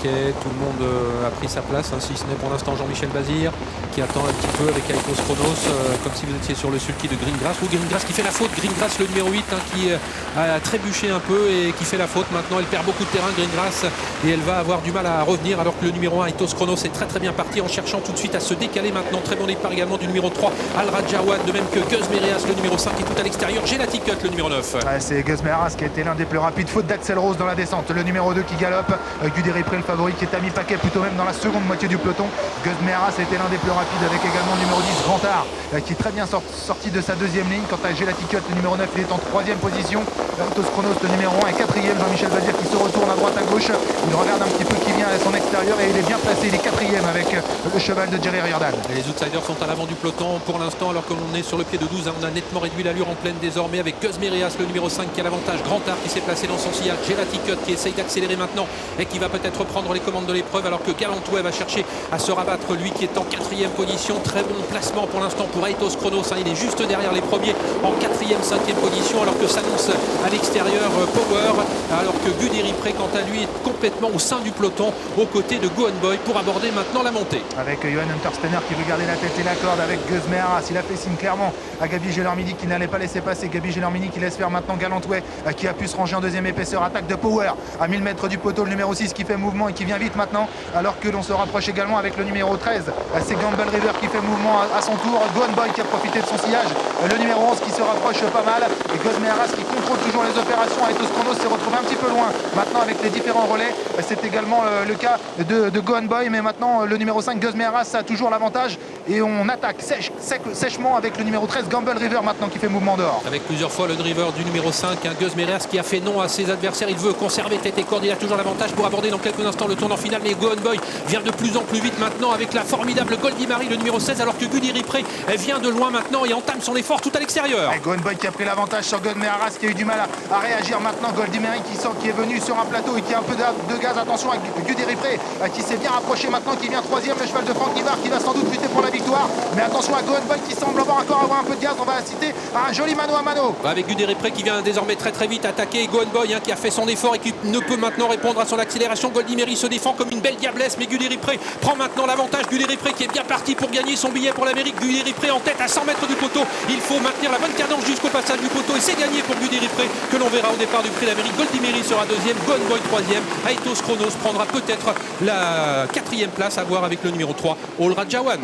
paquet, tout le monde a pris sa place, hein, si ce n'est pour l'instant Jean-Michel Bazir qui attend un petit peu avec Aitos Chronos, comme si vous étiez sur le sulky de Greengrass, ou Greengrass qui fait la faute, Greengrass le numéro 8 hein, qui a trébuché un peu et qui fait la faute maintenant, elle perd beaucoup de terrain Greengrass et elle va avoir du mal à revenir alors que le numéro 1 Aitos Chronos est très bien parti en cherchant tout de suite à se décaler maintenant, très bon départ également du numéro 3 Al Rajawan, de même que Gus Mereas le numéro 5 et tout à l'extérieur, Gelati Cut le numéro 9. Ouais, c'est Gus Mereas qui a été l'un des plus rapides, faute d'Axel Rose dans la descente, le numéro 2 qui galope, Guderi Pré le favori qui est à mi-paquet plutôt même dans la seconde moitié du peloton. Gus Mereas a été l'un des plus rapides avec également le numéro 10 Grantard qui est très bien sorti de sa deuxième ligne. Quant à Gelati Cut le numéro 9 il est en troisième position, Aitos Chronos le numéro 1 et quatrième, Jean-Michel Bazir qui se retourne à droite à gauche, il regarde un petit peu qui vient à son extérieur et il est bien placé, il est quatrième avec le cheval de Jerry Riordan. Et les outsiders sont à l'avant du peloton pour l'instant alors que l'on est sur le pied de 12 hein, on a nettement réduit l'allure en pleine désormais avec Gus Mereas le numéro 5 qui a l'avantage, Grantard qui s'est placé dans son sillage, Gelati Cut qui essaye d'accélérer maintenant et qui va peut-être prendre les commandes de l'épreuve alors que Galantouet va chercher à se rabattre, lui qui est en quatrième position, très bon placement pour l'instant pour Aitos Chronos, hein, il est juste derrière les premiers en quatrième, cinquième position alors que s'annonce à l'extérieur Power, alors que Guderi Pré quant à lui est complètement au sein du peloton aux côtés de Go On Boy pour aborder maintenant la montée. Avec Johan Untersteiner qui veut garder la tête et la corde avec Gus Mereas, il a fait signe clairement à Gabi Gelormini qui n'allait pas laisser passer, Gabi Gelormini qui laisse faire maintenant Galantouet qui a pu se ranger en deuxième épaisseur, attaque de Power à 1000 mètres du poteau, le numéro 6 qui fait mouvement et qui vient vite maintenant alors que l'on se rapproche également avec le numéro 13, c'est Gamble River qui fait mouvement à son tour, Go On Boy qui a profité de son sillage, le numéro 11 qui se rapproche pas mal et Gus Mereas qui contrôle toujours les opérations. Aitos Chronos s'est retrouvé un petit peu loin maintenant avec les différents relais, c'est également le cas de Go On Boy, mais maintenant le numéro 5 Gus Mereas a toujours l'avantage et on attaque sèchement avec le numéro 13 Gamble River maintenant qui fait mouvement dehors. Avec plusieurs fois le driver du numéro 5, hein, Gus Mereas qui a fait non à ses adversaires, il veut conserver tête et corde, il a toujours l'avantage pour aborder dans quelques instants le tournant final, mais Go On Boy vient de plus en plus vite maintenant avec la formidable Goldie Marie le numéro 16 alors que Guderi Pré vient de loin maintenant et entame son effort tout à l'extérieur. Go On Boy qui a pris l'avantage sur Gus Mereas qui a eu du mal à réagir maintenant, Goldie Marie qui est venu sur un plateau et qui a un peu de gaz, attention à Guderi Pré qui s'est bien rapproché maintenant, qui vient troisième, le cheval de Franck Nivard qui va sans doute lutter pour la victoire, mais attention à Go On Boy qui semble encore avoir un peu de gaz, on va citer un joli mano à mano. Avec Guderi Pré qui vient désormais très vite attaquer Go On Boy hein, qui a fait son effort et qui ne peut maintenant répondre à son accélération. Goldie Marie se défend comme une belle diablesse, mais Guderi Pré prend maintenant l'avantage. Guderi Pré qui est bien parti pour gagner son billet pour l'Amérique. Guderi Pré en tête à 100 mètres du poteau, il faut maintenir la bonne cadence jusqu'au passage du poteau et c'est gagné pour Guderi Pré que l'on verra au départ du prix d'Amérique. Goldie Marie sera deuxième, Go On Boy troisième, Aitos Chronos prendra peut-être la quatrième place à voir avec le numéro 3 Al Rajawan.